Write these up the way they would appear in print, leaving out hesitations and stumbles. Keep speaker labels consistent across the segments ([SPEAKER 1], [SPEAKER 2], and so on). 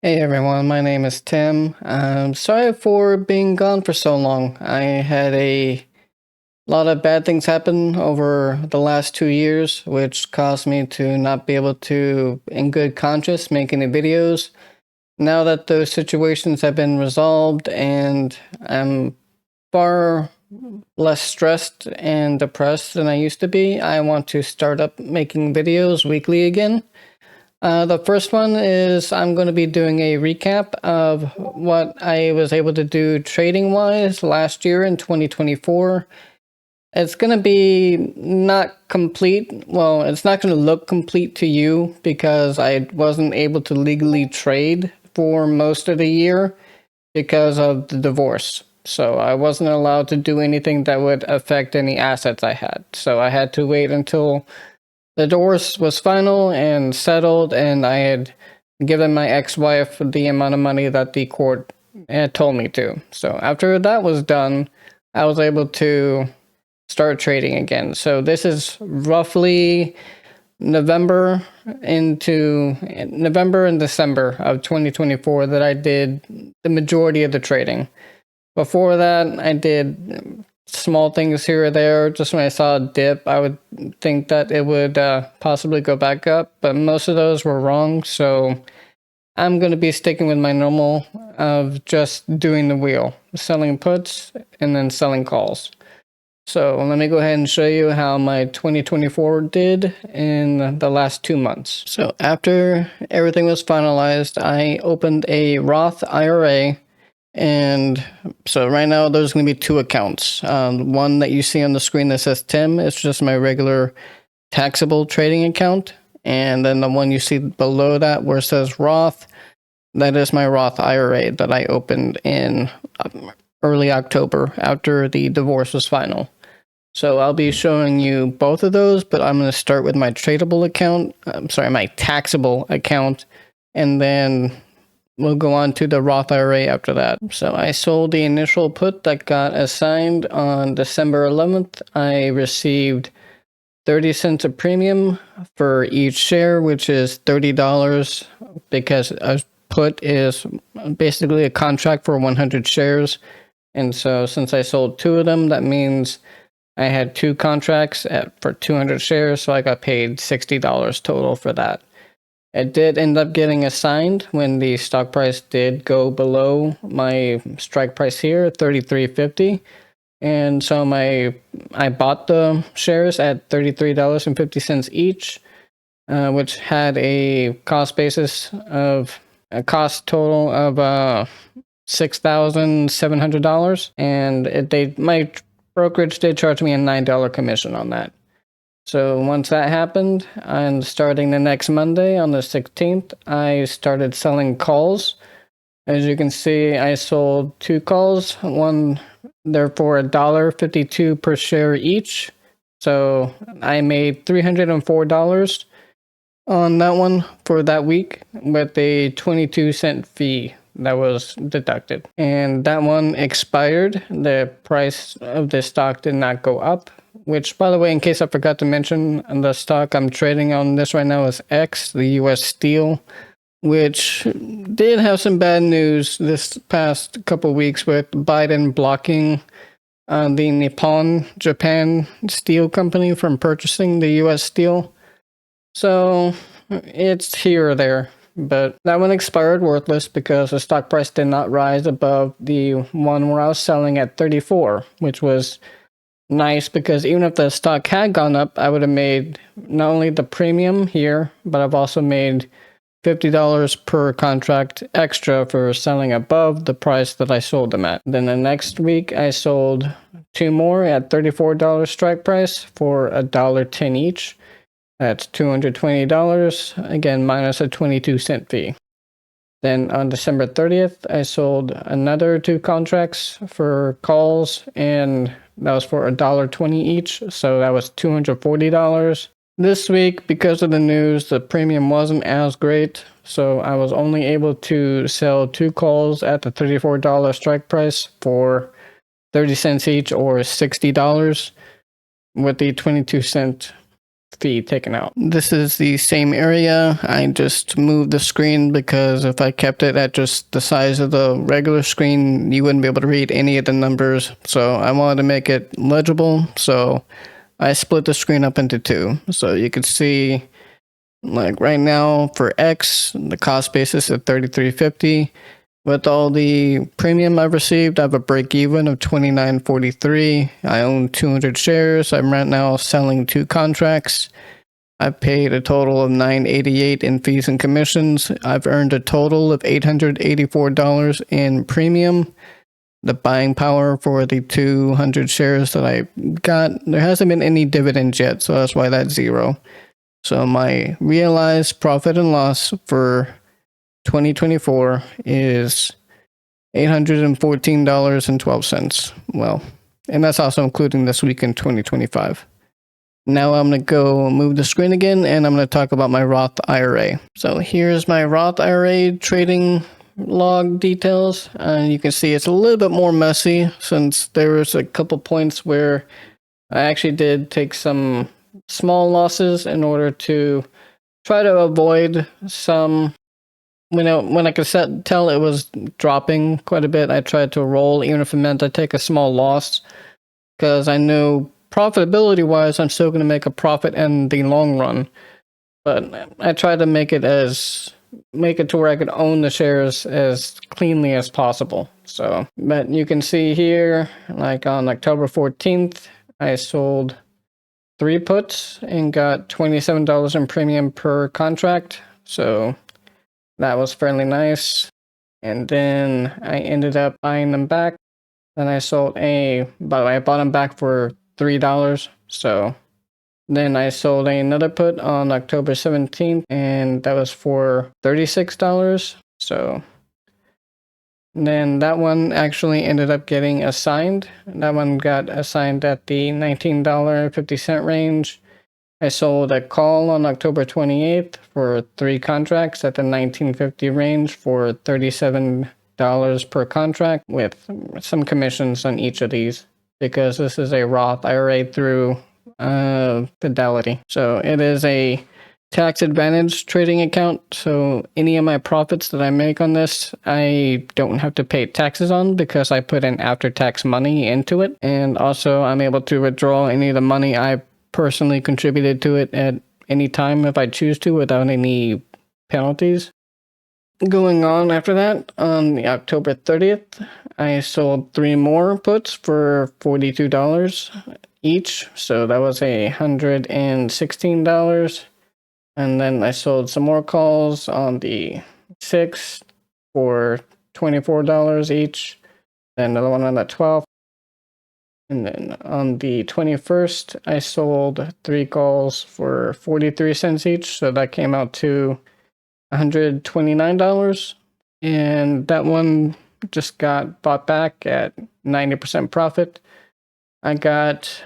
[SPEAKER 1] Hey everyone, my name is Tim. Sorry for being gone for so long. I had a lot of bad things happen over the last 2 years, which caused me to not be able to, in good conscience, make any videos. Now that those situations have been resolved and I'm far less stressed and depressed than I used to be, I want to start up making videos weekly again. The first one is I'm going to be doing a recap of what I was able to do trading wise last year in 2024. It's going to be not complete. Well, it's not going to look complete to you because I wasn't able to legally trade for most of the year because of the divorce. So I wasn't allowed to do anything that would affect any assets I had. So I had to wait until the divorce was final and settled, and I had given my ex-wife the amount of money that the court had told me to. So after that was done, I was able to start trading again. So this is roughly November and December of 2024 that I did the majority of the trading. Before that, I did small things here or there. Just when I saw a dip, I would think that it would possibly go back up, but most of those were wrong. So I'm going to be sticking with my normal of just doing the wheel, selling puts and then selling calls. So let me go ahead and show you how my 2024 did in the last 2 months. So after everything was finalized, I opened a Roth IRA. And so right now there's going to be two accounts. One that you see on the screen that says Tim is just my regular taxable trading account. And then the one you see below that where it says Roth, that is my Roth IRA that I opened in early October after the divorce was final. So I'll be showing you both of those, but I'm going to start with my tradable account. My taxable account, and then we'll go on to the Roth IRA after that. So I sold the initial put that got assigned on December 11th. I received 30 cents a premium for each share, which is $30, because a put is basically a contract for 100 shares. And so since I sold two of them, that means I had two contracts for 200 shares, so I got paid $60 total for that. It did end up getting assigned when the stock price did go below my strike price here, $33.50. And so I bought the shares at $33.50 each, which had a cost total of $6,700. And my brokerage did charge me a $9 commission on that. So once that happened, and starting the next Monday on the 16th, I started selling calls. As you can see, I sold two calls. One, they're for $1.52 per share each. So I made $304 on that one for that week with a 22-cent fee that was deducted. And that one expired. The price of the stock did not go up. Which, by the way, in case I forgot to mention, the stock I'm trading on this right now is X, the US Steel, which did have some bad news this past couple weeks with Biden blocking the Nippon Japan Steel Company from purchasing the US Steel. So it's here or there. But that one expired worthless because the stock price did not rise above the one where I was selling at 34, which was nice because even if the stock had gone up, I would have made not only the premium here, but I've also made $50 per contract extra for selling above the price that I sold them at. Then the next week, I sold two more at $34 strike price for $1.10 each. That's $220, again, minus a 22-cent fee. Then on December 30th, I sold another two contracts for calls, and that was for $1.20 each, so that was $240. This week, because of the news, the premium wasn't as great, so I was only able to sell two calls at the $34 strike price for 30 cents each, or $60, with the 22-cent fee taken out. This is the same area. I just moved the screen because if I kept it at just the size of the regular screen, you wouldn't be able to read any of the numbers. So I wanted to make it legible. So I split the screen up into two. So you could see, like right now for X, the cost basis at $33.50. With all the premium I've received, I have a break even of $29.43. I own 200 shares. I'm right now selling 2 contracts. I've paid a total of $988 in fees and commissions. I've earned a total of $884 in premium. The buying power for the 200 shares that I got, there hasn't been any dividends yet, so that's why that's zero. So my realized profit and loss for 2024 is $814.12. Well, and that's also including this week in 2025. Now I'm going to go move the screen again, and I'm going to talk about my Roth IRA. So here's my Roth IRA trading log details. You can see it's a little bit more messy since there was a couple points where I actually did take some small losses in order to try to avoid some. When I could tell it was dropping quite a bit, I tried to roll, even if it meant I take a small loss, because I know profitability-wise, I'm still going to make a profit in the long run. But I tried to make it to where I could own the shares as cleanly as possible. So, but you can see here, like on October 14th, I sold 3 puts and got $27 in premium per contract. So that was fairly nice. And then I ended up buying them back. Then I sold by the way, I bought them back for $3. So then I sold another put on October 17th, and that was for $36. So then that one actually ended up getting assigned. That one got assigned at the $19.50 range. I sold a call on October 28th for 3 contracts at the $19.50 range for $37 per contract, with some commissions on each of these, because this is a Roth IRA through Fidelity. So it is a tax advantage trading account. So any of my profits that I make on this, I don't have to pay taxes on because I put in after-tax money into it. And also I'm able to withdraw any of the money I personally contributed to it at any time if I choose to without any penalties. Going on after that, on the October 30th, I sold 3 more puts for $42 each. So that was $116. And then I sold some more calls on the 6th for $24 each. Then another one on the 12th. And then on the 21st, I sold 3 calls for 43 cents each. So that came out to $129. And that one just got bought back at 90% profit. I got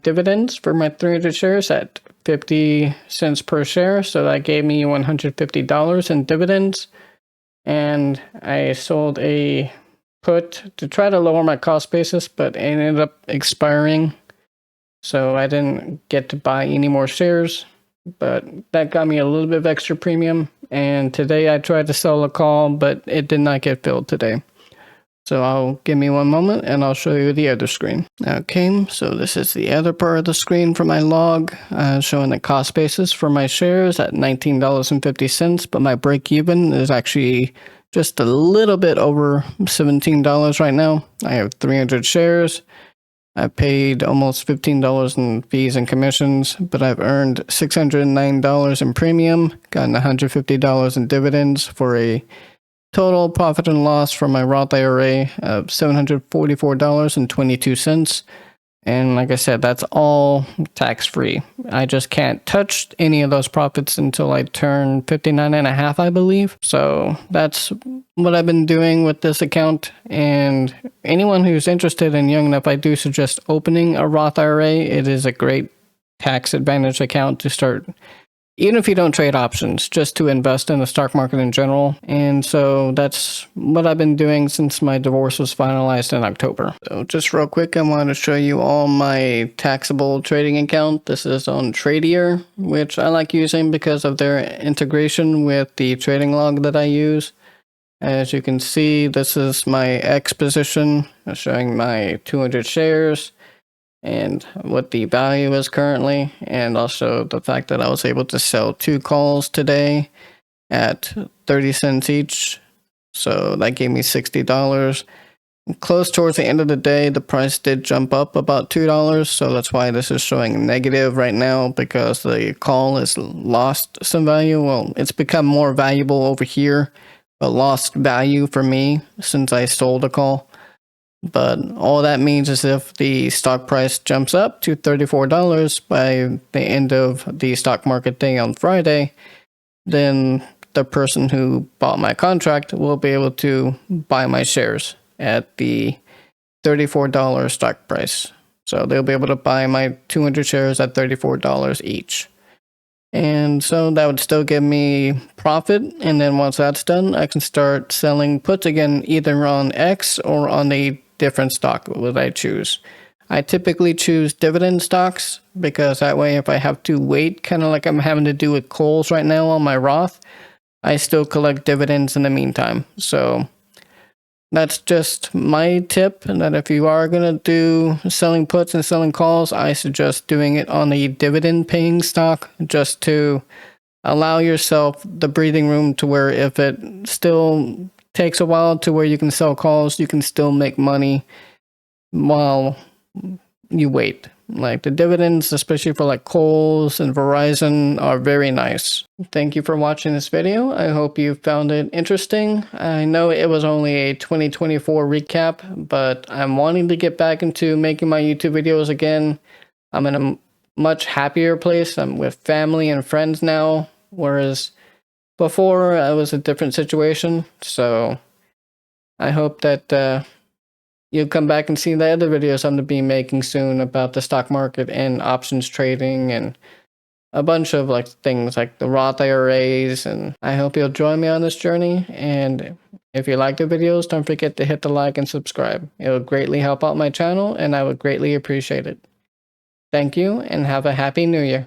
[SPEAKER 1] dividends for my 300 shares at 50 cents per share. So that gave me $150 in dividends. And I sold a put to try to lower my cost basis, but it ended up expiring. So I didn't get to buy any more shares, but that got me a little bit of extra premium. And today I tried to sell a call, but it did not get filled today. So give me one moment and I'll show you the other screen. Okay, so this is the other part of the screen for my log, showing the cost basis for my shares at $19.50, but my break even is actually just a little bit over $17 right now. I have 300 shares. I paid almost $15 in fees and commissions, but I've earned $609 in premium, gotten $150 in dividends for a total profit and loss for my Roth IRA of $744.22. And like I said, that's all tax-free. I just can't touch any of those profits until I turn 59 and a half, I believe. So that's what I've been doing with this account. And anyone who's interested and young enough, I do suggest opening a Roth IRA. It is a great tax advantage account to start even if you don't trade options, just to invest in the stock market in general. And so that's what I've been doing since my divorce was finalized in October. So just real quick, I want to show you all my taxable trading account. This is on Tradier, which I like using because of their integration with the trading log that I use. As you can see, this is my X position, showing my 200 shares and what the value is currently, and also the fact that I was able to sell 2 calls today at 30 cents each. So that gave me $60. Close towards the end of the day, the price did jump up about $2, so that's why this is showing negative right now, because the call has lost some value. Well, it's become more valuable over here, but lost value for me since I sold a call. But all that means is if the stock price jumps up to $34 by the end of the stock market day on Friday, then the person who bought my contract will be able to buy my shares at the $34 stock price. So they'll be able to buy my 200 shares at $34 each. And so that would still give me profit. And then once that's done, I can start selling puts again, either on X or on a different stock that I choose. I typically choose dividend stocks because that way, if I have to wait, kind of like I'm having to do with Kohl's right now on my Roth, I still collect dividends in the meantime. So that's just my tip, that if you are going to do selling puts and selling calls, I suggest doing it on a dividend paying stock, just to allow yourself the breathing room to where if it still takes a while to where you can sell calls, you can still make money while you wait. Like the dividends, especially for like Kohl's and Verizon, are very nice. Thank you for watching this video. I hope you found it interesting. I know it was only a 2024 recap, but I'm wanting to get back into making my YouTube videos again. I'm in a much happier place. I'm with family and friends now, whereas before I was a different situation. So I hope that you'll come back and see the other videos I'm going to be making soon about the stock market and options trading and a bunch of like things like the Roth IRAs. And I hope you'll join me on this journey. And if you like the videos, don't forget to hit the like and subscribe. It will greatly help out my channel, and I would greatly appreciate it. Thank you, and have a happy new year.